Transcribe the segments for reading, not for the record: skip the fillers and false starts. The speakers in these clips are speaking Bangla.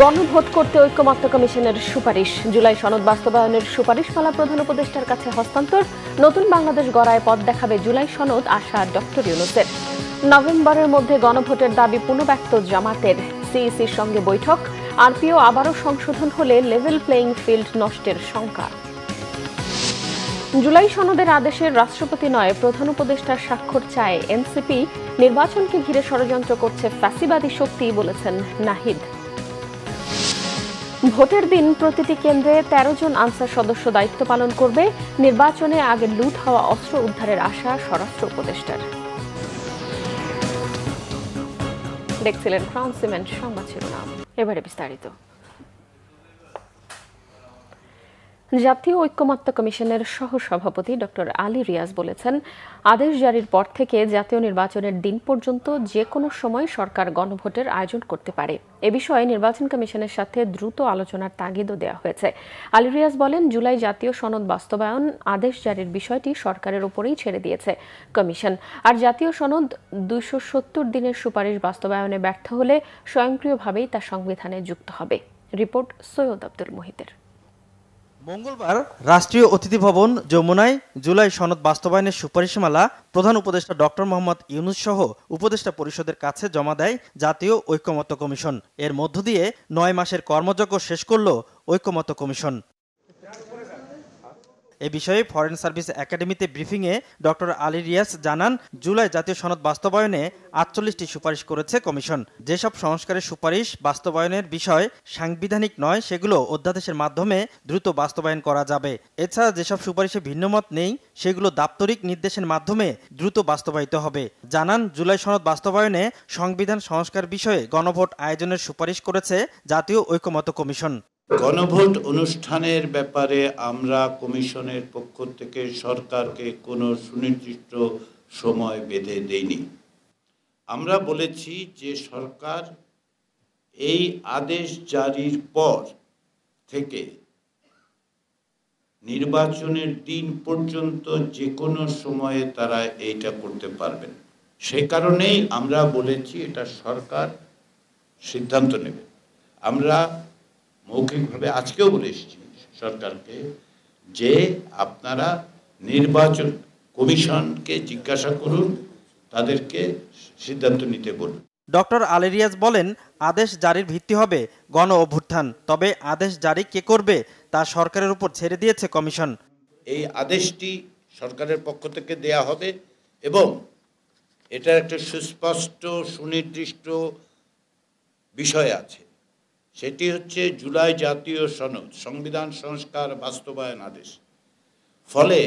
গণভোট করতে ঐকমত্য কমিশনের সুপারিশ, জুলাই সনদ বাস্তবায়নের সুপারিশমালা প্রধান উপদেষ্টার কাছে হস্তান্তর। নতুন বাংলাদেশ গড়ায় পথ দেখাবে জুলাই সনদ, আশা ডক্টর ইউনূসের। নভেম্বরের মধ্যে গণভোটের দাবি পুনঃব্যক্ত জামাতের। সিইসির সঙ্গে বৈঠক, আরপিও আবারও সংশোধন হলে লেভেল প্লেইং ফিল্ড নষ্টের শঙ্কা। জুলাই সনদের আদেশের রাষ্ট্রপতি নয় প্রধান উপদেষ্টার স্বাক্ষর চায় এনসিপি। নির্বাচনকে ঘিরে ষড়যন্ত্র করছে ফ্যাসিবাদী শক্তি, বলেছেন নাহিদ। ভোটের দিন প্রতিটি কেন্দ্রে 13 জন আনসার সদস্য দায়িত্ব পালন করবে। নির্বাচনে আগে লুট হওয়া অস্ত্র উদ্ধারের আশা স্বরাষ্ট্র উপদেষ্টার। দেখছিলেন ক্রাউন সিমেন্ট সংবাদ শিরোনাম, এবারে বিস্তারিত। জাতীয় ঐকমত্য কমিশনের সহসভাপতি ডক্টর আলী রিয়াজ বলেছেন, আদেশ জারির পর থেকে জাতীয় নির্বাচনের দিন পর্যন্ত যে কোনো সময় সরকার গণভোটের আয়োজন করতে পারে। এ বিষয়ে নির্বাচন কমিশনের সাথে দ্রুত আলোচনার তাগিদও দেওয়া হয়েছে। আলী রিয়াজ বলেন, জুলাই জাতীয় সনদ বাস্তবায়ন আদেশ জারির বিষয়টি সরকারের উপরেই ছেড়ে দিয়েছে কমিশন। আর জাতীয় সনদ 270 দিনের সুপারিশ বাস্তবায়নে ব্যর্থ হলে স্বয়ংক্রিয়ভাবেই তা সংবিধানে যুক্ত হবে। রিপোর্ট সৈয়দ আব্দুল মুহিতের। মঙ্গলবার রাষ্ট্রীয় অতিথি ভবন যমুনায় জুলাই সনদ বাস্তবায়নের সুপারিশমালা প্রধান উপদেষ্টা ডক্টর মোহাম্মদ ইউনূস সহ উপদেষ্টা পরিষদের কাছে জমা দেয় জাতীয় ঐকমত্য কমিশন। এর মধ্য দিয়ে 9 মাসের কর্মযজ্ঞ শেষ করল ঐকমত্য কমিশন। এ বিষয়ে ফরেন সার্ভিস একাডেমিতে ব্রিফিংয়ে ডক্টর আলী রিয়াজ জানান, জুলাই জাতীয় সনদ বাস্তবায়নে 48টি সুপারিশ করেছে কমিশন। যেসব সংস্কারের সুপারিশ বাস্তবায়নের বিষয় সাংবিধানিক নয়, সেগুলো অধ্যাদেশের মাধ্যমে দ্রুত বাস্তবায়ন করা যাবে। এছাড়া যেসব সুপারিশে ভিন্নমত নেই, সেগুলো দাপ্তরিক নির্দেশের মাধ্যমে দ্রুত বাস্তবায়িত হবে। জানান, জুলাই সনদ বাস্তবায়নে সংবিধান সংস্কার বিষয়ে গণভোট আয়োজনের সুপারিশ করেছে জাতীয় ঐকমত্য কমিশন। গণভোট অনুষ্ঠানের ব্যাপারে আমরা কমিশনের পক্ষ থেকে সরকারকে কোনো সুনির্দিষ্ট সময় বেঁধে দেইনি। আমরা বলেছি যে সরকার এই আদেশ জারির পর থেকে নির্বাচনের দিন পর্যন্ত যে কোনো সময়ে তারা এইটা করতে পারবেন। সেই কারণেই আমরা বলেছি এটা সরকার সিদ্ধান্ত নেবে। আমরা মৌখিকভাবে আজকেও বলে এসেছি সরকারকে যে আপনারা নির্বাচন কমিশনকে জিজ্ঞাসা করুন, তাদেরকে সিদ্ধান্ত নিতে বলুন। ডক্টর আলী রিয়াজ বলেন, আদেশ জারির ভিত্তি হবে গণ অভ্যুত্থান, তবে আদেশ জারি কে করবে তা সরকারের উপর ছেড়ে দিয়েছে কমিশন। এই আদেশটি সরকারের পক্ষ থেকে দেয়া হবে এবং এটার একটা সুস্পষ্ট সুনির্দিষ্ট বিষয় আছে, সেটি হচ্ছে জুলাই জাতীয় সনদ সংবিধান সংস্কার বাস্তবায়ন আদেশ। ফলে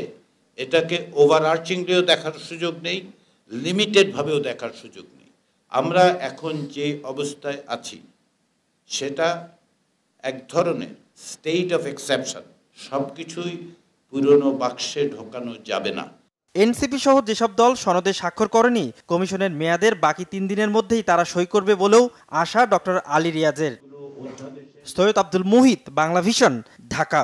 এটাকে ওভারআর্চিংলিও দেখার সুযোগ নেই, লিমিটেডভাবেও দেখার সুযোগ নেই। আমরা এখন যে অবস্থায় আছি সেটা এক ধরনের স্টেট অফ এক্সেপশন, সব কিছুই পুরনো বাক্সে ঢোকানো যাবে না। এনসিপি সহ যেসব দল সনদে স্বাক্ষর করেনি, কমিশনের মেয়াদের বাকি 3 দিনের মধ্যেই তারা সই করবে বলেও আশা ডক্টর আলী রিয়াজের। সৈয়দ আব্দুল মুহিত, বাংলা ভিশন, ঢাকা।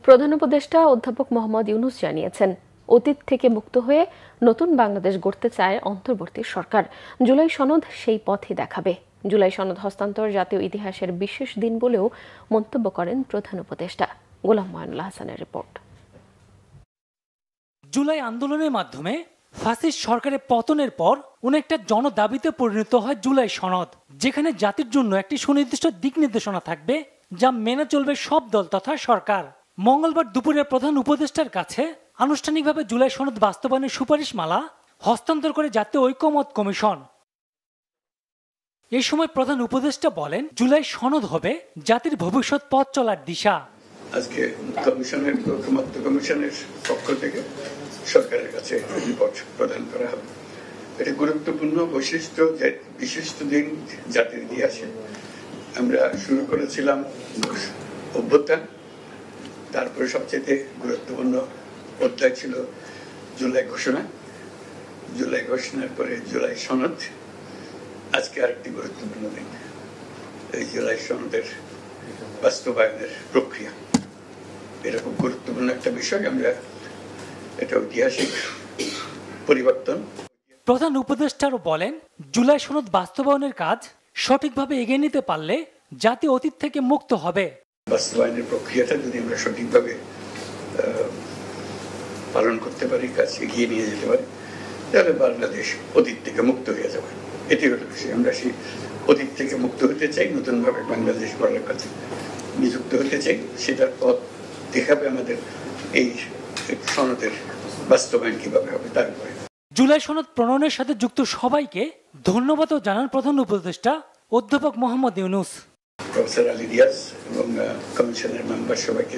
প্রধান উপদেষ্টা অধ্যাপক মোহাম্মদ ইউনূস জানিয়েছেন, অতীত থেকে মুক্ত হয়ে নতুন বাংলাদেশ গড়তে চায় অন্তর্বর্তী সরকার। জুলাই সনদ সেই পথই দেখাবে। জুলাই সনদ হস্তান্তর জাতীয় ইতিহাসের বিশেষ দিন বলেও মন্তব্য করেন প্রধান উপদেষ্টা। গোলাম মঈনুল হাসানের রিপোর্ট। জুলাই আন্দোলনের মাধ্যমে ফ্যাসিস্ট সরকারের পতনের পর অনেকটা জনদাবিতে পরিণত হয় জুলাই সনদ, যেখানে জাতির জন্য একটি সুনির্দিষ্ট দিক নির্দেশনা থাকবে যা মেনে চলবে সব দল তথা সরকার। মঙ্গলবার দুপুরে প্রধান উপদেষ্টার কাছে আনুষ্ঠানিকভাবে জুলাই সনদ বাস্তবায়নের সুপারিশমালা হস্তান্তর করে জাতীয় ঐকমত্য কমিশন। এই সময় প্রধান উপদেষ্টা বলেন, জুলাই সনদ হবে জাতির ভবিষ্যৎ পথ চলার দিশা। আজকে ঐকমত্য কমিশনের পক্ষ থেকে সরকারের কাছে রিপোর্ট প্রদান করা হবে। এটি গুরুত্বপূর্ণ বৈশিষ্ট্য, বিশিষ্ট দিন জাতির ইতিহাসে। আমরা শুরু করেছিলাম অভ্যুত্থান, তারপরে সবচেয়ে গুরুত্বপূর্ণ অধ্যায় ছিল জুলাই ঘোষণা, জুলাই ঘোষণার পরে জুলাই সনদ। আজকে আরেকটি গুরুত্বপূর্ণ দিন, এই জুলাই সনদের বাস্তবায়নের প্রক্রিয়া। এটা খুব গুরুত্বপূর্ণ একটা বিষয়। আমরা এটা ঐতিহাসিক পরিবর্তন। প্রধান উপদেষ্টারও বলেন, জুলাই সনদ বাস্তবায়নের কাজ সঠিকভাবে এগিয়ে নিতে পারলে জাতি অতীত থেকে মুক্ত হবে। বাস্তবায়নের প্রক্রিয়াটা যদি আমরা সঠিকভাবে পালন করতে পারি, কাজ এগিয়ে নিয়ে যেতে পারি, তাহলে বাংলাদেশ অতীত থেকে মুক্ত হয়ে যাবে। এটি হলো বিষয়। আমরা সেই অতীত থেকে মুক্ত হতে চাই, নতুনভাবে বাংলাদেশ গড়ার কাছে নিযুক্ত হতে চাই। সেটার পথ দেখাবে আমাদের এই সনদের বাস্তবায়ন কিভাবে হবে তার উপরে। জুলাই সনদ প্রণয়নের সাথে যুক্ত সবাইকে ধন্যবাদও জানান প্রধান উপদেষ্টা অধ্যাপক মোহাম্মদ ইউনূস। প্রফেসর আলী রিয়াজ এবং কমিশনের মেম্বার সবাইকে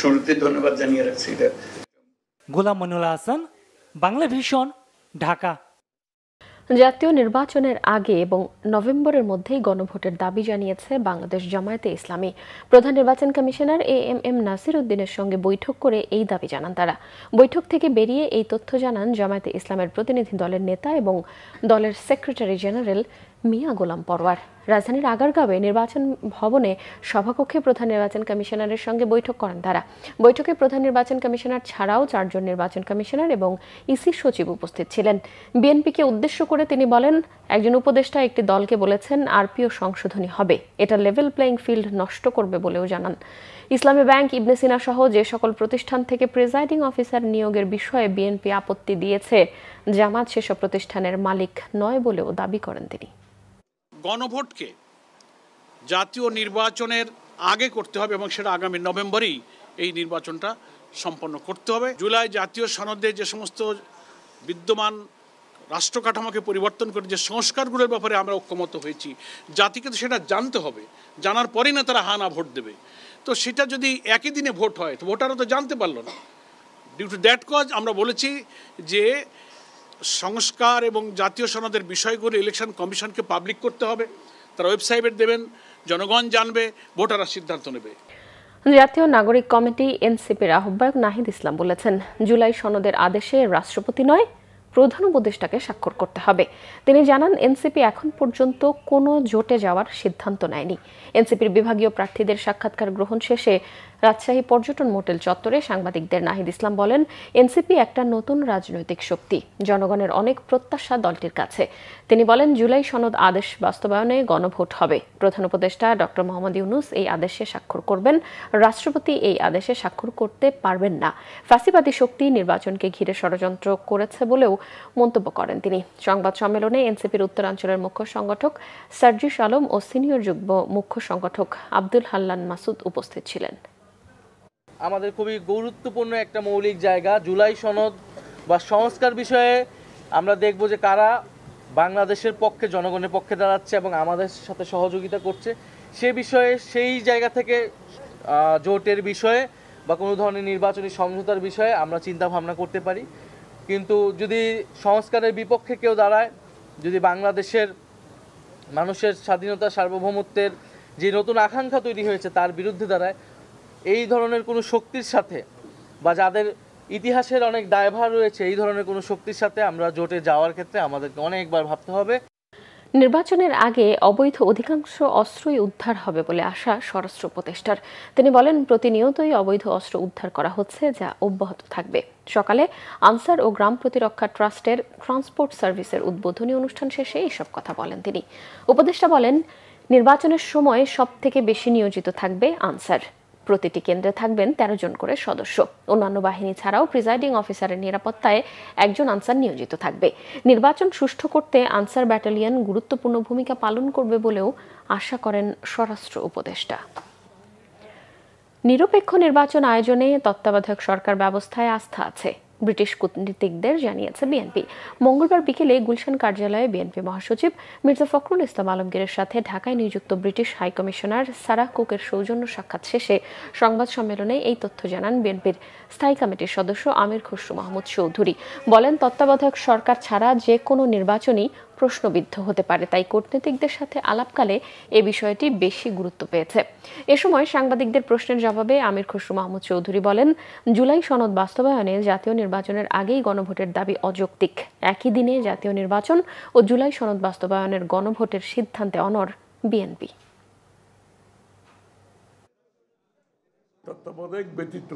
শুরুতে ধন্যবাদ জানিয়ে রাখছি। গোলাম মনিরুল হাসান, বাংলা ভিশন, ঢাকা। জাতীয় নির্বাচনের আগে এবং নভেম্বরের মধ্যেই গণভোটের দাবি জানিয়েছে বাংলাদেশ জামায়াতে ইসলামী। প্রধান নির্বাচন কমিশনার এএমএম নাসির উদ্দিনের সঙ্গে বৈঠক করে এই দাবি জানান তারা। বৈঠক থেকে বেরিয়ে এই তথ্য জানান জামায়াতে ইসলামের প্রতিনিধি দলের নেতা এবং দলের সেক্রেটারি জেনারেল মিয়া গোলাম পরওয়ার। রাজধানীর আগারগাঁওয়ে নির্বাচন ভবনে সভাকক্ষে প্রধান নির্বাচন কমিশনারের সঙ্গে বৈঠক করেন তারা। বৈঠকে প্রধান নির্বাচন কমিশনার ছাড়াও 4 জন নির্বাচন কমিশনার এবং ইসি সচিব উপস্থিত ছিলেন। বিএনপিকে উদ্দেশ্য করে তিনি বলেন, একজন উপদেষ্টা একটি দলকে বলেছেন আরপিও সংশোধনী হবে, এটা লেভেল প্লেইং ফিল্ড নষ্ট করবে বলেও জানান। ইসলামী ব্যাংক, ইবনে সিনা সহ যে সকল প্রতিষ্ঠান থেকে প্রিজাইডিং অফিসার নিয়োগের বিষয়ে বিএনপি আপত্তি দিয়েছে, জামাত সেসব প্রতিষ্ঠানের মালিক নয় বলেও দাবি করেন তিনি। গণভোটকে জাতীয় নির্বাচনের আগে করতে হবে এবং সেটা আগামী নভেম্বরেই এই নির্বাচনটা সম্পন্ন করতে হবে। জুলাই জাতীয় সনদে যে সমস্ত বিদ্যমান রাষ্ট্র কাঠামোকে পরিবর্তন করে যে সংস্কারগুলোর ব্যাপারে আমরা ঐক্যমত হয়েছি, জাতিকে তো সেটা জানতে হবে, জানার পরেই না তারা হানা ভোট দেবে। তো সেটা যদি একই দিনে ভোট হয় তো ভোটাররা তো জানতে পারলো না। ডিউ টু দ্যাট কজ আমরা বলেছি যে সংস্কার এবং জাতীয় সনদের বিষয়গুলো ইলেকশন কমিশনকে পাবলিক করতে হবে, তারা ওয়েবসাইটে দেবেন, জনগণ জানবে, ভোটাররা সিদ্ধান্ত নেবে। জাতীয় নাগরিক কমিটি এনসিপির আহ্বায়ক নাহিদ ইসলাম বলেছেন, জুলাই সনদের আদেশে রাষ্ট্রপতি নয়, প্রধান উপদেষ্টাকে স্বাক্ষর করতে হবে। তিনি জানান, এনসিপি এখন পর্যন্ত কোনো জোটে যাওয়ার সিদ্ধান্ত নেয়নি। এনসিপির বিভাগীয় প্রার্থীদের সাক্ষাৎকার গ্রহণ শেষে রাজশাহী পর্যটন মোটেল চত্বরে সাংবাদিকদের নাহিদ ইসলাম বলেন, এনসিপি একটা নতুন রাজনৈতিক শক্তি, জনগণের অনেক প্রত্যাশা দলটির কাছে। তিনি বলেন, জুলাই সনদ আদেশ বাস্তবায়নে গণভোট হবে। প্রধান উপদেষ্টা ডক্টর মোহাম্মদ ইউনূস এই আদেশে স্বাক্ষর করবেন, রাষ্ট্রপতি এই আদেশে স্বাক্ষর করতে পারবেন না। ফ্যাসিবাদী শক্তি নির্বাচনকে ঘিরে ষড়যন্ত্র করেছে বলেও মন্তব্য করেন তিনি। সংবাদ সম্মেলনে এনসিপির উত্তরাঞ্চলের মুখ্য সংগঠক সার্জিস আলম ও সিনিয়র যুগ্ম মুখ্য সংগঠক আব্দুল হাল্লান মাসুদ উপস্থিত ছিলেন। আমাদের খুবই গুরুত্বপূর্ণ একটা মৌলিক জায়গা জুলাই সনদ বা সংস্কার বিষয়ে আমরা দেখব যে কারা বাংলাদেশের পক্ষে, জনগণের পক্ষে দাঁড়াচ্ছে এবং আমাদের সাথে সহযোগিতা করছে। সে বিষয়ে, সেই জায়গা থেকে জোটের বিষয়ে বা কোনো ধরনের নির্বাচনী সমঝোতার বিষয়ে আমরা চিন্তা ভাবনা করতে পারি। কিন্তু যদি সংস্কারের বিপক্ষে কেউ দাঁড়ায়, যদি বাংলাদেশের মানুষের স্বাধীনতা, সার্বভৌমত্বের যে নতুন আকাঙ্ক্ষা তৈরি হয়েছে তার বিরুদ্ধে দাঁড়ায়, এই ধরনের কোনো শক্তির সাথে বা যাদের ইতিহাসের অনেক দায়ভার রয়েছে, এই ধরনের কোনো শক্তির সাথে আমরা জোটে যাওয়ার ক্ষেত্রে আমাদেরকে অনেকবার ভাবতে হবে। নির্বাচনের আগে অবৈধ অধিকাংশ অস্ত্রই উদ্ধার হবে বলে আশা স্বরাষ্ট্র উপদেষ্টার। তিনি বলেন, প্রতিনিয়তই অবৈধ অস্ত্র উদ্ধার করা হচ্ছে, যা অব্যাহত থাকবে। সকালে আনসার ও গ্রাম প্রতিরক্ষা ট্রাস্টের ট্রান্সপোর্ট সার্ভিসের উদ্বোধনী অনুষ্ঠান শেষে এইসব কথা বলেন তিনি। উপদেষ্টা বলেন, নির্বাচনের সময় সবথেকে বেশি নিয়োজিত থাকবে আনসার। প্রতিটি কেন্দ্রে থাকবেন 13 জন করে সদস্য। অন্যান্য বাহিনী ছাড়াও প্রিজাইডিং অফিসারের নিরাপত্তায় একজন আনসার নিয়োজিত থাকবে। নির্বাচন সুষ্ঠু করতে আনসার ব্যাটালিয়ন গুরুত্বপূর্ণ ভূমিকা পালন করবে বলেও আশা করেন স্বরাষ্ট্র উপদেষ্টা। নিরপেক্ষ নির্বাচন আয়োজনে তত্ত্বাবধায়ক সরকার ব্যবস্থায় আস্থা আছে, ব্রিটিশ কূটনীতিকদের জানিয়েছে বিএনপি। মঙ্গলবার বিকেলে গুলশান কার্যালয়ে বিএনপি মহাসচিব মির্জা ফখরুল ইসলাম আলমগীরের সাথে ঢাকায় নিযুক্ত ব্রিটিশ হাইকমিশনার সারাহ কুকের সৌজন্য সাক্ষাৎ শেষে সংবাদ সম্মেলনে এই তথ্য জানান বিএনপির স্থায়ী কমিটির সদস্য আমির খসরু মাহমুদ চৌধুরী। বলেন, তত্ত্বাবধায়ক সরকার ছাড়া যে কোনো নির্বাচনই প্রশ্নবিদ্ধ হতে পারে, তাই কূটনীতিকদের সাথে আলাপকালে এ বিষয়টি বেশি গুরুত্ব পেয়েছে। এ সময় সাংবাদিকদের প্রশ্নের জবাবে আমির খসরু মাহমুদ চৌধুরী বলেন, জুলাই সনদ বাস্তবায়নে জাতীয় নির্বাচনের আগেই গণভোটের দাবি অযৌক্তিক। একই দিনে জাতীয় নির্বাচন ও জুলাই সনদ বাস্তবায়নের গণভোটের সিদ্ধান্তে অনড় বিএনপি। তত্ত্বাবধায়ক ব্যতীত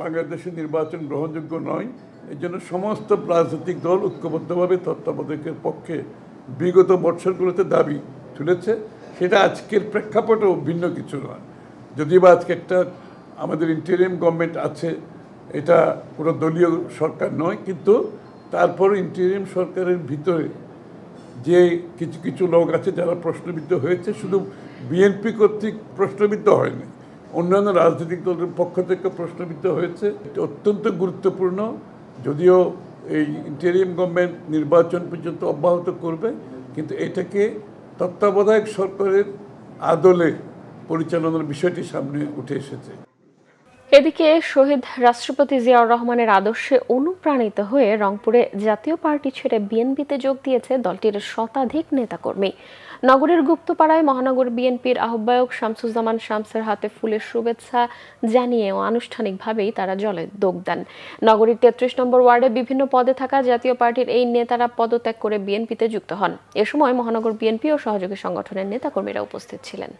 বাংলাদেশের নির্বাচন গ্রহণযোগ্য নয়। এর জন্য সমস্ত রাজনৈতিক দল ঐক্যবদ্ধভাবে তত্ত্বাবধায়কের পক্ষে বিগত বৎসরগুলোতে দাবি তুলেছে, সেটা আজকের প্রেক্ষাপটেও ভিন্ন কিছু নয়। যদিও বা আজকে একটা আমাদের ইন্টারিম গভর্নমেন্ট আছে, এটা কোনো দলীয় সরকার নয়, কিন্তু তারপর ইন্টারিম সরকারের ভিতরে যে কিছু কিছু লোক আছে যারা প্রশ্নবিদ্ধ হয়েছে, শুধু বিএনপি কর্তৃক প্রশ্নবিদ্ধ হয়নি, অন্যান্য রাজনৈতিক দলের পক্ষ থেকে প্রশ্নবিদ্ধ হয়েছে। এটা অত্যন্ত গুরুত্বপূর্ণ। যদিও এই ইন্টারিম গভর্নমেন্ট নির্বাচন পর্যন্ত অব্যাহত করবে, কিন্তু এটাকে তত্ত্বাবধায়ক সরকারের আদলে পরিচালনার বিষয়টি সামনে উঠে এসেছে। এদিকে শহীদ রাষ্ট্রপতি জিয়াউর রহমানের আদর্শে অনুপ্রাণিত হয়ে রংপুরে জাতীয় পার্টি ছেড়ে বিএনপিতে যোগ দিয়েছে দলটির শতাধিক নেতাকর্মী। নগরের গুপ্তপাড়ায় মহানগর বিএনপির আহ্বায়ক শামসুজ্জামান শামসের হাতে ফুলের শুভেচ্ছা জানিয়ে আনুষ্ঠানিকভাবেই তারা জলে যোগ দেন। নগরীর ৩৩ নম্বর ওয়ার্ডে বিভিন্ন পদে থাকা জাতীয় পার্টির এই নেতারা পদত্যাগ করে বিএনপিতে যুক্ত হন। এ সময় মহানগর বিএনপি ও সহযোগী সংগঠনের নেতাকর্মীরা উপস্থিত ছিলেন।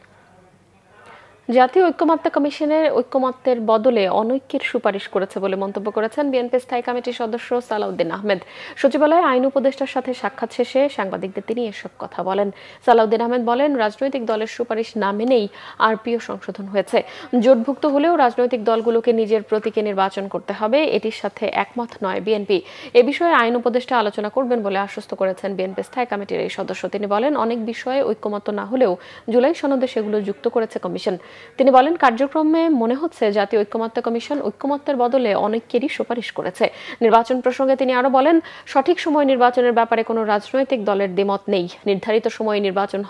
জাতীয় ঐক্যমত্য কমিশনের ঐক্যমত্যের বদলে অনৈক্যের সুপারিশ করেছে বলে মন্তব্য করেছেন বিএনপি স্থায়ী কমিটির সদস্য সালাউদ্দিন আহমেদ। সচিবালয়ে আইন উপদেষ্টার সাথে সাক্ষাৎ শেষে সাংবাদিকদের তিনি এসব কথা বলেন। সালাউদ্দিন আহমেদ বলেন, রাজনৈতিক দলের সুপারিশ না মেনেই আরপিও সংশোধন হয়েছে। জোটভুক্ত হলেও রাজনৈতিক দলগুলোকে নিজের প্রতীকে নির্বাচন করতে হবে, এটির সাথে একমত নয় বিএনপি। এ বিষয়ে আইন উপদেষ্টা আলোচনা করবেন বলে আশ্বস্ত করেছেন বিএনপি স্থায়ী কমিটির এই সদস্য। তিনি বলেন, অনেক বিষয়ে ঐক্যমত্য না হলেও জুলাই সনদে সেগুলো যুক্ত করেছে কমিশন। তিনি বলেন, কার্যক্রমে মনে হচ্ছে জাতীয় ঐক্যমত্য কমিশন ঐক্যমত্যের বদলে অনেকেরই সুপারিশ করেছে। নির্বাচন প্রসঙ্গে তিনি আরো বলেন, সঠিক সময় নির্বাচনের ব্যাপারে কোনো রাজনৈতিক দলের দ্বিমত নেই, নির্ধারিত সময়ে নির্বাচন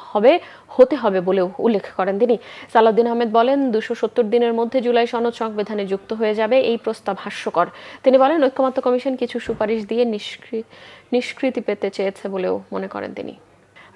হতে হবে বলেও উল্লেখ করেন তিনি। সালাউদ্দিন আহমেদ বলেন, ২৭০ দিনের মধ্যে জুলাই সনদ সংবিধানে যুক্ত হয়ে যাবে, এই প্রস্তাব হাস্যকর। তিনি বলেন, ঐক্যমত্য কমিশন কিছু সুপারিশ দিয়ে নিষ্কৃতি পেতে চেয়েছে বলেও মনে করেন তিনি।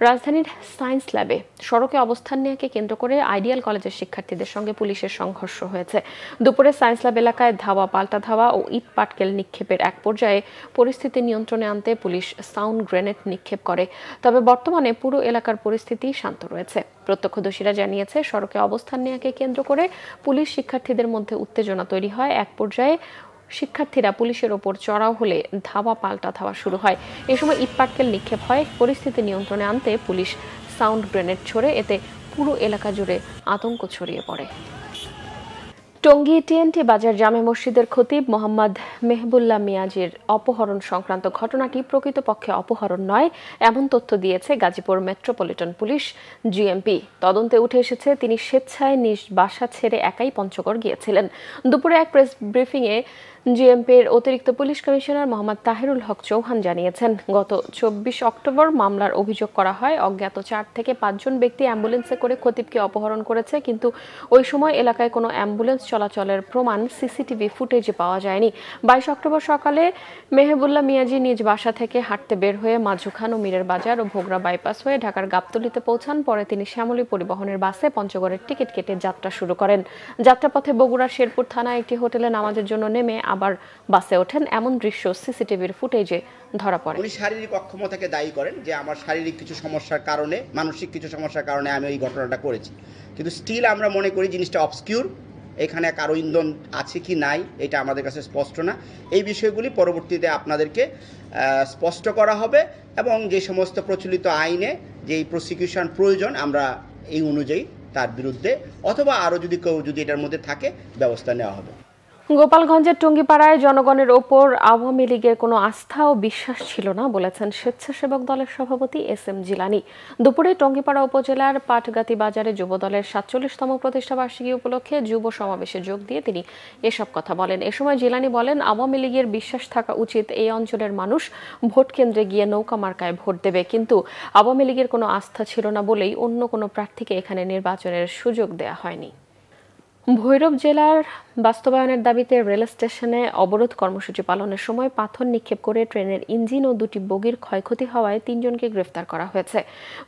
রাজধানীর সায়েন্স ল্যাবে সড়কে অবস্থান নেওয়াকে কেন্দ্র করে আইডিয়াল কলেজের শিক্ষার্থীদের সঙ্গে পুলিশের সংঘর্ষ হয়েছে। দুপুরে সায়েন্স ল্যাব এলাকায় ধাওয়া পাল্টা ধাওয়া ও ইট পাটকেল নিক্ষেপের এক পর্যায়ে পরিস্থিতি নিয়ন্ত্রণে আনতে পুলিশ সাউন্ড গ্রেনেড নিক্ষেপ করে। তবে বর্তমানে পুরো এলাকার পরিস্থিতি শান্ত রয়েছে। প্রত্যক্ষদর্শীরা জানিয়েছে, সড়কে অবস্থান নেওয়াকে কেন্দ্র করে পুলিশ শিক্ষার্থীদের মধ্যে উত্তেজনা তৈরি হয়। এক পর্যায়ে শিক্ষার্থীরা পুলিশের ওপর চড়াও হলে ধাওয়া পাল্টা ধাওয়া শুরু হয়। এ সময় ইটপাটকেল নিক্ষেপ হয়। পরিস্থিতি নিয়ন্ত্রণে আনতে পুলিশ সাউন্ড গ্রেনেড ছোড়ে, এতে পুরো এলাকা জুড়ে আতঙ্ক ছড়িয়ে পড়ে। টঙ্গী টিএনটি বাজার জামে মসজিদের খতিব মোহাম্মদ মেহবুল্লাহ মিয়াজির অপহরণ সংক্রান্ত ঘটনাটি প্রকৃতপক্ষে অপহরণ নয়, এমন তথ্য দিয়েছে গাজীপুর মেট্রোপলিটন পুলিশ জিএমপি। তদন্তে উঠে এসেছে, তিনি স্বেচ্ছায় নিজ বাসা ছেড়ে একাই পঞ্চগড় গিয়েছিলেন। দুপুরে এক প্রেস ব্রিফিংয়ে জিএমপির অতিরিক্ত পুলিশ কমিশনার মোহাম্মদ তাহেরুল হক চৌহান জানিয়েছেন, গত ২৪ অক্টোবর মামলার অভিযোগ করা হয় অজ্ঞাত ৪ থেকে ৫ জন ব্যক্তি অ্যাম্বুলেন্সে করে খতিবকে অপহরণ করেছে, কিন্তু ওই সময় এলাকায় কোনো অ্যাম্বুলেন্স চলাচলের প্রমাণ সিসিটিভি ফুটেজে পাওয়া যায়নি। ২২ অক্টোবর সকালে মেহবুল্লাহ মিয়াজি নিজ বাসা থেকে হাঁটতে বের হয়ে মাঝুখান ও মীরের বাজার ও ভোগড়া বাইপাস হয়ে ঢাকার গাবতলীতে পৌঁছান। পরে তিনি শ্যামলী পরিবহনের বাসে পঞ্চগড়ের টিকিট কেটে যাত্রা শুরু করেন। যাত্রাপথে বগুড়ার শেরপুর থানায় একটি হোটেলে নামাজের জন্য নেমে আবার বাসে ওঠেন, এমন দৃশ্য সিসিটিভির ফুটেজে ধরা পড়ে। উনি শারীরিক অক্ষমতাকে দায়ী করেন যে আমার শারীরিক কিছু সমস্যার কারণে, মানসিক কিছু সমস্যার কারণে আমি এই ঘটনাটা করেছি। কিন্তু স্টিল আমরা মনে করি জিনিসটা অবস্কিউর, এখানে কারো ইন্ধন আছে কি নাই এটা আমাদের কাছে স্পষ্ট না। এই বিষয়গুলি পরবর্তীতে আপনাদেরকে স্পষ্ট করা হবে এবং যে সমস্ত প্রচলিত আইনে যেই প্রসিকিউশন প্রয়োজন আমরা এই অনুযায়ী তার বিরুদ্ধে অথবা আরও যদি কেউ যদি এটার মধ্যে থাকে ব্যবস্থা নেওয়া হবে। গোপালগঞ্জের টঙ্গীপাড়ায় জনগণের ওপর আওয়ামী লীগের কোনো আস্থা ও বিশ্বাস ছিল না বলেছেন স্বেচ্ছাসেবক দলের সভাপতি এস.এম. জিলানী। দুপুরে টঙ্গীপাড়া উপজেলার পাটগাতি বাজারে যুব দলের ৪৭তম প্রতিষ্ঠাবার্ষিকী উপলক্ষে যুব সমাবেশে যোগ দিয়ে তিনি এসব কথা বলেন। এ সময় জিলানী বলেন, আওয়ামী লীগের বিশ্বাস থাকা উচিত এই অঞ্চলের মানুষ ভোট কেন্দ্রে গিয়ে নৌকা মার্কায় ভোট দেবে, কিন্তু আওয়ামী লীগের কোনো আস্থা ছিল না বলেই অন্য কোনো প্রার্থীকে এখানে নির্বাচনের সুযোগ দেয়া হয়নি। ভৈরব জেলার বাস্তবায়নের দাবিতে রেল স্টেশনে অবরোধ কর্মসূচি পালনের সময় পাথর নিক্ষেপ করে ট্রেনের ইঞ্জিন ও 2টি বগির ক্ষয়ক্ষতি হওয়ায় 3 জনকে গ্রেফতার করা হয়েছে।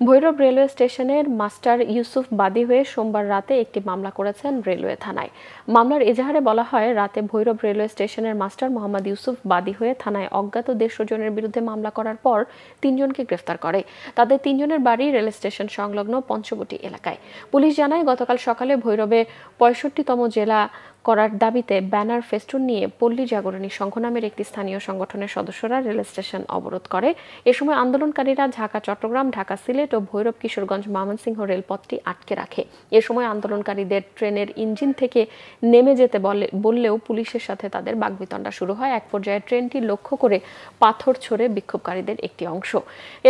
ভৈরব রেলওয়ে স্টেশনের মাস্টার ইউসুফ বাদী হয়ে সোমবার রাতে একটি মামলা করেছেন রেলওয়ে থানায়। মামলার এজাহারে বলা হয়, রাতে ভৈরব রেলওয়ে স্টেশনের মাস্টার মোহাম্মদ ইউসুফ বাদী হয়ে থানায় অজ্ঞাত 150 জনের বিরুদ্ধে মামলা করার পর 3 জনকে গ্রেফতার করে। তাদের 3 জনের বাড়ি রেল স্টেশন সংলগ্ন পঞ্চবটি এলাকায়। পুলিশ জানায়, গতকাল সকালে ভৈরবে 65 ৬৫তম জেলা করার দাবিতে ব্যানার ফেস্টুন নিয়ে পল্লী জাগরণী সংঘ নামের একটি স্থানীয় সংগঠনের সদস্যরা রেল স্টেশন অবরোধ করে। এ সময় আন্দোলনকারীরা ঢাকা চট্টগ্রাম, ঢাকা সিলেট ও ভৈরব কিশোরগঞ্জ ময়মনসিংহ রেলপথটি আটকে রাখে। এ সময় আন্দোলনকারীদের ট্রেনের ইঞ্জিন থেকে নেমে যেতে বললেও পুলিশের সাথে তাদের বাকবিতণ্ডা শুরু হয়। এক পর্যায়ে ট্রেনটি লক্ষ্য করে পাথর ছোড়ে বিক্ষোভকারীদের একটি অংশ।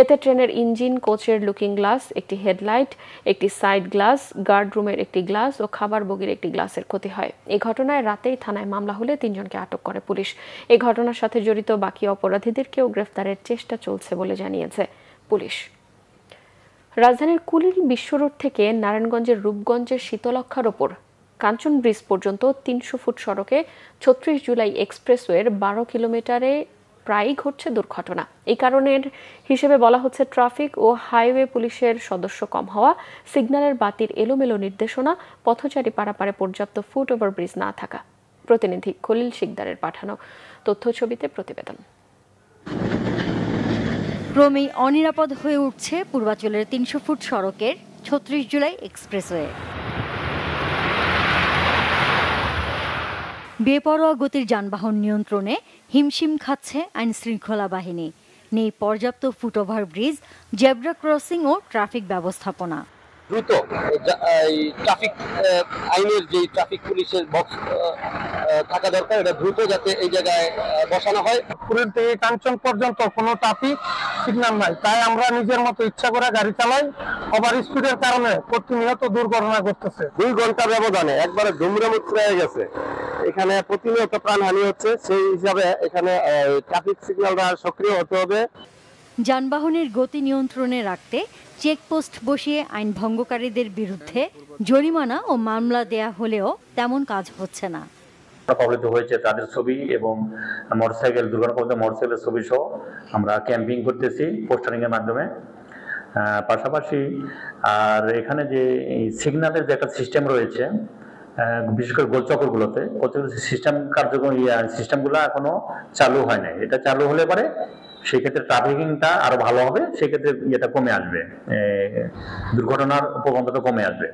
এতে ট্রেনের ইঞ্জিন, কোচের লুকিং গ্লাস, একটি হেডলাইট, একটি সাইড গ্লাস, গার্ড রুমের একটি গ্লাস ও খাবার বগির একটি গ্লাসের ক্ষতি হয়। এই ঘটনায় রাতেই থানায় মামলা হলে ৩ জনকে আটক করে পুলিশ। এই ঘটনার সাথে জড়িত বাকি অপরাধীদেরকেও গ্রেফতারের চেষ্টা চলছে বলে জানিয়েছে পুলিশ। রাজধানীর কুলিল বিশ্ব রোড থেকে নারায়ণগঞ্জের রূপগঞ্জের শীতলক্ষার ওপর কাঞ্চন ব্রিজ পর্যন্ত ৩০০ ফুট সড়কে ৩৬ জুলাই এক্সপ্রেসওয়ের ১২ কিলোমিটারে প্রায়ই ঘটছে দুর্ঘটনা। এই কারণের হিসেবে বলা হচ্ছে ট্রাফিক ও হাইওয়ে পুলিশের সদস্য কম হওয়া, সিগন্যালের বাতির এলোমেলো নির্দেশনা, পথচারী পারাপারে পর্যাপ্ত ফুট ওভার ব্রিজ না থাকা। প্রতিনিধি খলিল শিকদারের পাঠানো তথ্য ছবিতে প্রতিবেদন। ক্রমেই অনিরাপদ হয়ে উঠছে পূর্বাঞ্চলের ৩০০ ফুট সড়কের ৩৬ জুলাই এক্সপ্রেসওয়ে। বেপরোয়া গতির যানবাহন নিয়ন্ত্রণে হিমশিম খাচ্ছে আইন শৃঙ্খলা বাহিনী। নেই পর্যাপ্ত ফুটওভার ব্রিজ, জেব্রা ক্রসিং ও ট্রাফিক ব্যবস্থাপনা। দ্রুত ট্রাফিক আইনের যে ট্রাফিক পুলিশের বক্স থাকা দরকার, এটা দ্রুত যাতে এই জায়গায় বসানো হয়। কুড়িল থেকে কাঞ্চন পর্যন্ত কোনো ট্রাফিক সিগন্যাল নাই, তাই আমরা নিজের মতো ইচ্ছা করে গাড়ি চালাই। ওভার স্পিডের কারণে প্রতিনিয়ত দুর্ঘটনা ঘটতেছে। 2 ঘন্টা ব্যবধানে একবারে ধুমরামুক্ত হয়ে গেছে। এখানে প্রতিনিয়ত প্রাণহানি হচ্ছে, সেই হিসাবে এখানে ট্রাফিক সিগন্যালটা সক্রিয় হতে হবে। যানবাহনের গতি নিয়ন্ত্রণে রাখতে চেকপোস্ট বসিয়ে আইন ভঙ্গকারীদের বিরুদ্ধে জরিমানা ও মামলা দেয়া হলেও তেমন কাজ হচ্ছে না। কবলিত হয়েছে তাদের ছবি এবং মোটরসাইকেল দুর্ঘটনা মোটরসাইকেলের ছবি সহ আমরা ক্যাম্পিং করতেছি পোস্টারিং এর মাধ্যমে। পাশাপাশি আর এখানে যে সিগন্যালের যে একটা সিস্টেম রয়েছে, বিশেষ করে গোলচক্করগুলোতে সিস্টেম কার্যক্রম সিস্টেমগুলো এখনো চালু হয় নাই। এটা চালু হলে পরে সেই ক্ষেত্রে ট্রাফিকিংটা আরো ভালো হবে, সেক্ষেত্রে এটা কমে আসবে, দুর্ঘটনার প্রবণতা কমে আসবে।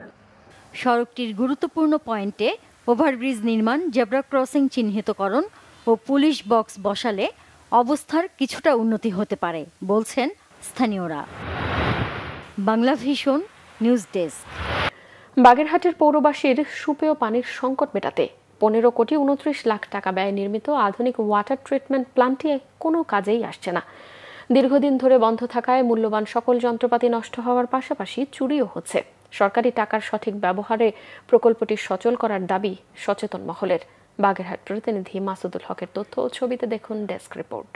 সড়কটির গুরুত্বপূর্ণ পয়েন্টে ওভারব্রিজ নির্মাণ, জেব্রা ক্রসিং চিহ্নিতকরণ ও পুলিশ বক্স বসালে অবস্থার কিছুটা উন্নতি হতে পারে বলছেন স্থানীয়রা। Bangla vision news desk. বাগেরহাটের পৌরবাসীর সুপেয় পানির সংকট মেটাতে ১৫ কোটি ২৯ লাখ টাকা ব্যয়ে নির্মিত আধুনিক ওয়াটার ট্রিটমেন্ট প্ল্যান্টটি কোনো কাজেই আসছে না। দীর্ঘদিন ধরে বন্ধ থাকায় মূল্যবান সকল যন্ত্রপাতি নষ্ট হওয়ার পাশাপাশি চুরিও হচ্ছে। সরকারি টাকার সঠিক ব্যবহারে প্রকল্পটি সচল করার দাবি সচেতন মহলের। বাগেরহাট প্রতিনিধি মাসুদুল হকের তথ্য ও ছবিতে দেখুন ডেস্ক রিপোর্ট।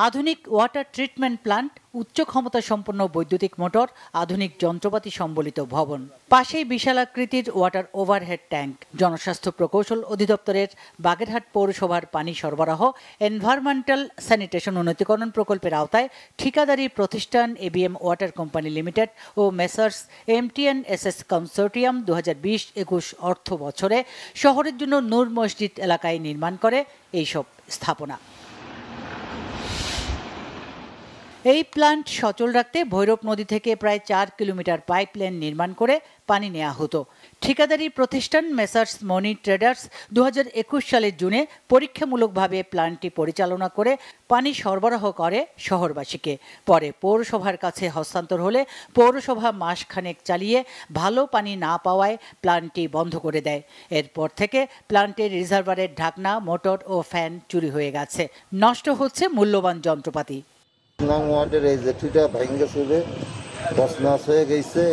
আধুনিক ওয়াটার ট্রিটমেন্ট প্ল্যান্ট, উচ্চ ক্ষমতা সম্পন্ন বৈদ্যুতিক মোটর, আধুনিক যন্ত্রপাতি সম্বলিত ভবন, পাশেই বিশালাকৃতির ওয়াটার ওভারহেড ট্যাঙ্ক। জনস্বাস্থ্য প্রকৌশল অধিদপ্তরের বাগেরহাট পৌরসভার পানি সরবরাহ এনভায়রনমেন্টাল স্যানিটেশন উন্নতিকরণ প্রকল্পের আওতায় ঠিকাদারি প্রতিষ্ঠান এবিএম ওয়াটার কোম্পানি লিমিটেড ও মেসার্স MTNSS কনসোর্টিয়াম 2020-21 অর্থ বছরে শহরের জন্য নূর মসজিদ এলাকায় নির্মাণ করে এইসব স্থাপনা। এই প্ল্যান্ট সচল রাখতে ভৈরব নদী থেকে প্রায় 4 কিলোমিটার পাইপলাইন নির্মাণ করে পানি নেওয়া হতো। ঠিকাদারি প্রতিষ্ঠান মেসার্স মনি ট্রেডার্স 2021 সালের জুনে পরীক্ষামূলকভাবে প্ল্যান্টটি পরিচালনা করে পানি সরবরাহ করে শহরবাসীকে। পরে পৌরসভার কাছে হস্তান্তর হলে পৌরসভা মাসখানেক চালিয়ে ভালো পানি না পাওয়ায় প্ল্যান্টটি বন্ধ করে দেয়। এরপর থেকে প্ল্যান্টের রিজার্ভারের ঢাকনা, মোটর ও ফ্যান চুরি হয়ে গেছে। নষ্ট হচ্ছে মূল্যবান যন্ত্রপাতি।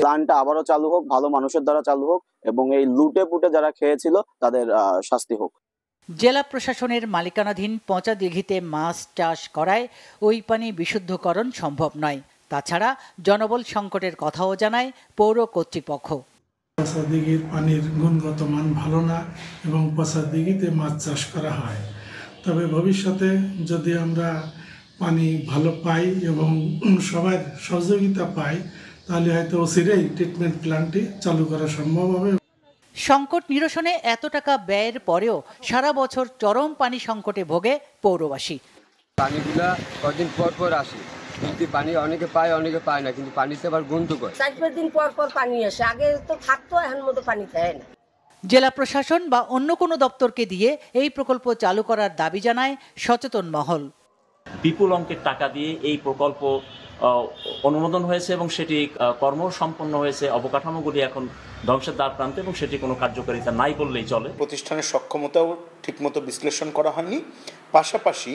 প্ল্যান্টটা আবারও চালু হোক, ভালো মানুষের দ্বারা চালু হোক এবং এই লুটে পুটে যারা খেয়েছিল তাদের শাস্তি হোক। জেলা প্রশাসনের মালিকানাধীন পচা দিঘিতে মাছ চাষ করায় ওই পানি বিশুদ্ধকরণ সম্ভব নয়। তাছাড়া জনবল সংকটের কথাও জানায় পৌর কর্তৃপক্ষ। পচা দিঘির পানির গুণগত মান ভালো না এবং পচা দিঘিতে মাছ চাষ করা হয়। তবে ভবিষ্যতে যদি আমরা পানি ভালো পাই এবং সবার সহযোগিতা পাই, তাহলে হয়তো অচিরেই ট্রিটমেন্ট প্ল্যান্টটি চালু করা সম্ভব হবে। সংকট নিরসনে এত টাকা ব্যয়ের পরেও সারা বছর চরম পানি সংকটে ভোগে পৌরবাসী। পানিগুলা কদিন পর পর আসে, কিন্তু পানি অনেকে পায় অনেকে পায় না, কিন্তু পানিতে আবার গন্ধকর। 4-5 দিন পর পর পানি আসে, আগে তো থাকতো, এখন মতো পানি থাকে না। জেলা প্রশাসন বা অন্য কোনো দপ্তরকে দিয়ে এই প্রকল্প চালু করার দাবি জানায় সচেতন মহল। বিপুল অঙ্কের টাকা দিয়ে এই প্রকল্প অনুমোদন হয়েছে এবং সেটি কর্ম সম্পন্ন হয়েছে, অবকাঠামোগুলি এখন ধ্বংসের দ্বার প্রান্তে এবং সেটি কোনো কার্যকারিতা নাই বললেই চলে। প্রতিষ্ঠানের সক্ষমতাও ঠিকমতো বিশ্লেষণ করা হয়নি, পাশাপাশি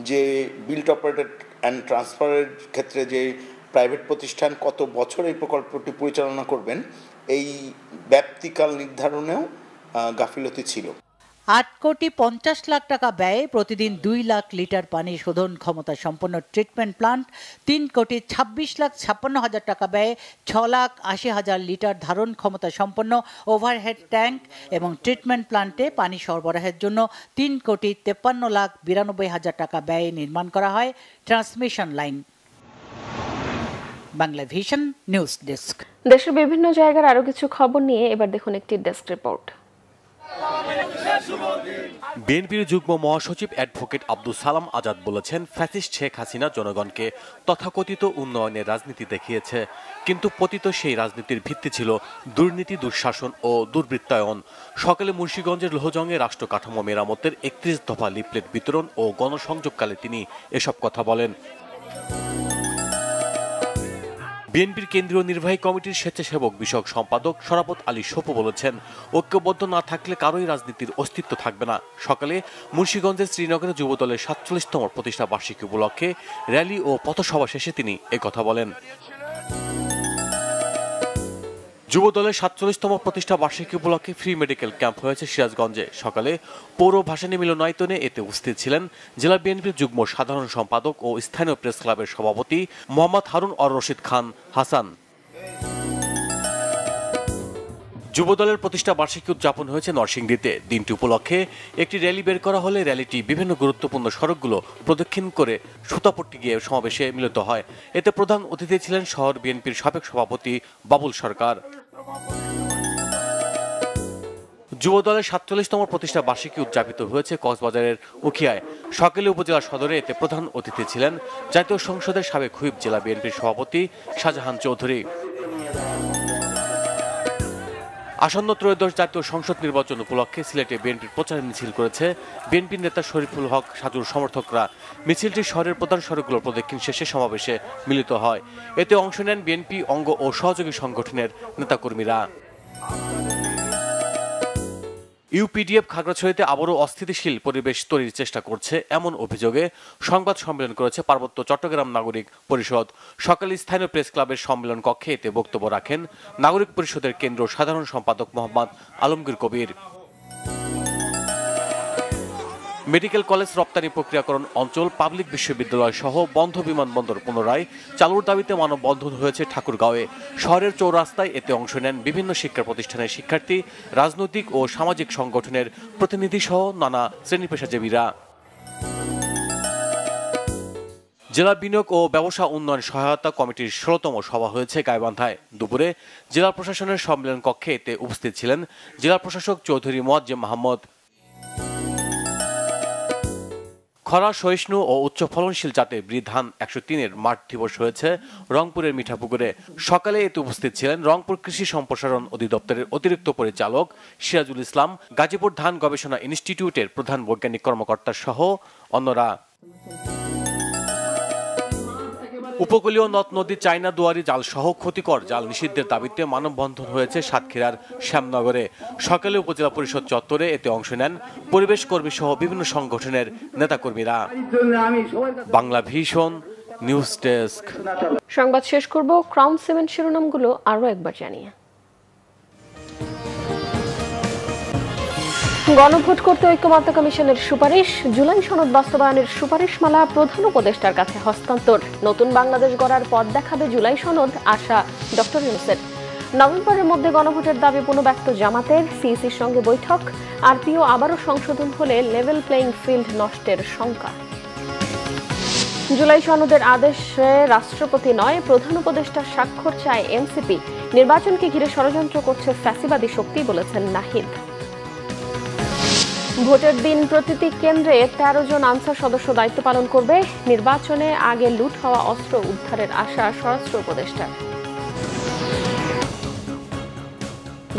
যে বিল্ড অপারেটেড অ্যান্ড ট্রান্সফারের ক্ষেত্রে যে প্রাইভেট প্রতিষ্ঠান কত বছর এই প্রকল্পটি পরিচালনা করবেন এই ব্যাপ্তিকাল নির্ধারণেও গাফিলতি ছিল। 8,50,00,000 টাকা ব্যয়ে প্রতিদিন 2 লাখ লিটার পানি শোধন ক্ষমতা সম্পন্ন ট্রিটমেন্ট প্লান্ট, 3,26,56,000 টাকা ব্যয়ে 6,80,000 লিটার ধারণ ক্ষমতা সম্পন্ন ওভারহেড ট্যাঙ্ক এবং ট্রিটমেন্ট প্লান্টে পানি সরবরাহের জন্য 3,53,92,000 টাকা ব্যয়ে নির্মাণ করা হয় transmission line. Bangla vision news desk. দেশের বিভিন্ন জায়গার আরো কিছু খবর নিয়ে এবার দেখুন একটি ডেস্ক রিপোর্ট। বিএনপির যুগ্ম মহাসচিব অ্যাডভোকেট আব্দুল সালাম আজাদ বলেছেন, ফ্যাসিস্ট শেখ হাসিনা জনগণকে তথাকথিত উন্নয়নের রাজনীতি দেখিয়েছে, কিন্তু পতিত সেই রাজনীতির ভিত্তি ছিল দুর্নীতি, দুঃশাসন ও দুর্বৃত্তায়ন। সকালে মুন্সিগঞ্জের লোহজংয়ে রাষ্ট্র কাঠামো মেরামতের 31 দফা লিফলেট বিতরণ ও গণসংযোগকালে তিনি এসব কথা বলেন। বিএনপির কেন্দ্রীয় নির্বাহী কমিটির স্বেচ্ছাসেবক বিষয়ক সম্পাদক শরাফত আলী সপু বলেছেন, ঐক্যবদ্ধ না থাকলে কারোই রাজনীতির অস্তিত্ব থাকবে না। সকালে মুন্সিগঞ্জের শ্রীনগরে যুবদলের 47তম প্রতিষ্ঠা বার্ষিকী উপলক্ষে র্যালি ও পথসভা শেষে তিনি একথা বলেন। যুবদলের 47তম প্রতিষ্ঠা বার্ষিকী উপলক্ষে ফ্রি মেডিকেল ক্যাম্প হয়েছে সিরাজগঞ্জে। সকালে পৌর ভাসানী মিলনায়তনে এতে উপস্থিত ছিলেন জেলা বিএনপির যুগ্ম সাধারণ সম্পাদক ও স্থানীয় প্রেস ক্লাবের সভাপতি মোহাম্মদ হারুন অর রশিদ খান হাসান। যুবদলের প্রতিষ্ঠা বার্ষিকী উদযাপন হয়েছে নরসিংদীতে। দিনটি উপলক্ষে একটি র্যালি বের করা হলে র্যালিটি বিভিন্ন গুরুত্বপূর্ণ সড়কগুলো প্রদক্ষিণ করে সুতাপট্টি গিয়ে সমাবেশে মিলিত হয়। এতে প্রধান অতিথি ছিলেন শহর বিএনপির সাবেক সভাপতি বাবুল সরকার। যুবদলের 47তম প্রতিষ্ঠা বার্ষিকী উদযাপিত হয়েছে কক্সবাজারের উখিয়ায়। সকালে উপজেলা সদরে এতে প্রধান অতিথি ছিলেন জাতীয় সংসদের সাবেক হুইপ জেলা বিএনপির সভাপতি শাহজাহান চৌধুরী। আসন্ন ত্রয়োদশ জাতীয় সংসদ নির্বাচন উপলক্ষে সিলেটে বিএনপির প্রচার মিছিল করেছে বিএনপির নেতা শরীফুল হক সাজুর সমর্থকরা। মিছিলটি শহরের প্রধান সড়কগুলো প্রদক্ষিণ শেষে সমাবেশে মিলিত হয়। এতে অংশ নেন বিএনপি অঙ্গ ও সহযোগী সংগঠনের নেতাকর্মীরা। ইউপিডিএফ খাগড়াছড়িতে আবারও অস্থিতিশীল পরিবেশ তৈরির চেষ্টা করছে এমন অভিযোগে সংবাদ সম্মেলন করেছে পার্বত্য চট্টগ্রাম নাগরিক পরিষদ। সকালে স্থানীয় প্রেস ক্লাবের সম্মেলন কক্ষে এতে বক্তব্য রাখেন নাগরিক পরিষদের কেন্দ্র সাধারণ সম্পাদক মোহাম্মদ আলমগীর কবির। মেডিকেল কলেজ রপ্তানি প্রক্রিয়াকরণ অঞ্চল, পাবলিক বিশ্ববিদ্যালয় সহ বন্ধ বিমানবন্দর পুনরায় চালুর দাবিতে মানববন্ধন হয়েছে ঠাকুরগাঁওয়ে। শহরের চৌরাস্তায় এতে অংশ নেন বিভিন্ন শিক্ষা প্রতিষ্ঠানের শিক্ষার্থী, রাজনৈতিক ও সামাজিক সংগঠনের প্রতিনিধি সহ নানা শ্রেণী পেশাজীবীরা। জেলা বিনিয়োগ ও ব্যবসা উন্নয়ন সহায়তা কমিটির 16তম সভা হয়েছে গাইবান্ধায়। দুপুরে জেলা প্রশাসনের সম্মেলন কক্ষে এতে উপস্থিত ছিলেন জেলা প্রশাসক চৌধুরী মোয়াজ্জেম মাহমুদ। খরা সহিষ্ণু ও উচ্চ ফলনশীল জাতের ব্রি ধান 103-এর মাঠ দিবস হয়েছে রংপুরের মিঠাপুকুরে। সকালে এতে উপস্থিত ছিলেন রংপুর কৃষি সম্প্রসারণ অধিদপ্তরের অতিরিক্ত পরিচালক সিরাজুল ইসলাম, গাজীপুর ধান গবেষণা ইনস্টিটিউটের প্রধান বৈজ্ঞানিক কর্মকর্তা সহ অন্যরা। উপকূলীয় নদ নদী, চায়না দুয়ারি জাল সহ ক্ষতিকর জাল নিষিদ্ধের দাবিতে মানববন্ধন হয়েছে সাতক্ষীরার শ্যামনগরে। সকালে উপজেলা পরিষদ চত্বরে এতে অংশ নেন পরিবেশ কর্মী সহ বিভিন্ন সংগঠনের নেতাকর্মীরা। Bangla vision news desk. সংবাদ শেষ করব ক্রাউন 7 শিরোনামগুলো আরো একবার জানিয়ে। গণভোট করতে ঐক্যমত্য কমিশনের সুপারিশ, জুলাই সনদ বাস্তবায়নের সুপারিশমালা প্রধান উপদেষ্টার কাছে হস্তান্তর। নতুন বাংলাদেশ গড়ার পথ দেখাবে জুলাই সনদ, আশা ডক্টর ইউনূসের। নভেম্বরের মধ্যে গণভোটের দাবি পুনঃব্যক্ত জামাতের, সিইসির সঙ্গে বৈঠক। আরপিও আবারও সংশোধন হলে লেভেল প্লেইং ফিল্ড নষ্টের শঙ্কা। জুলাই সনদের আদেশে রাষ্ট্রপতি নয়, প্রধান উপদেষ্টার স্বাক্ষর চায় এনসিপি। নির্বাচনকে ঘিরে ষড়যন্ত্র করছে ফ্যাসিবাদী শক্তি, বলেছেন নাহিদ। ভোটের দিন প্রতিটি কেন্দ্রে 13 জন আনসার সদস্য দায়িত্ব পালন করবে। নির্বাচনে আগে লুট হওয়া অস্ত্র উদ্ধারের আশা স্বরাষ্ট্র উপদেষ্টার।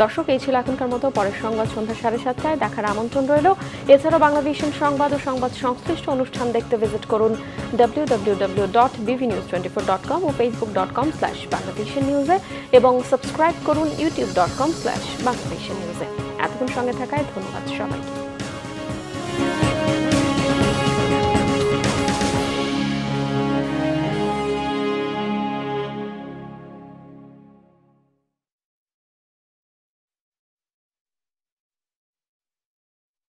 দর্শক, এই ছিল এখনকার মতো। পরের সংবাদ সন্ধ্যা 7:30টায় দেখার আমন্ত্রণ রইল। এছাড়াও বাংলাভিশন সংবাদ ও সংবাদ সংশ্লিষ্ট অনুষ্ঠান দেখতে ভিজিট করুন www.bvnews24.com ও facebook.com/banglavishnnews এবং সাবস্ক্রাইব করুন youtube.com/banglavishnnews। এতক্ষণ সঙ্গে থাকায় ধন্যবাদ সবাইকে।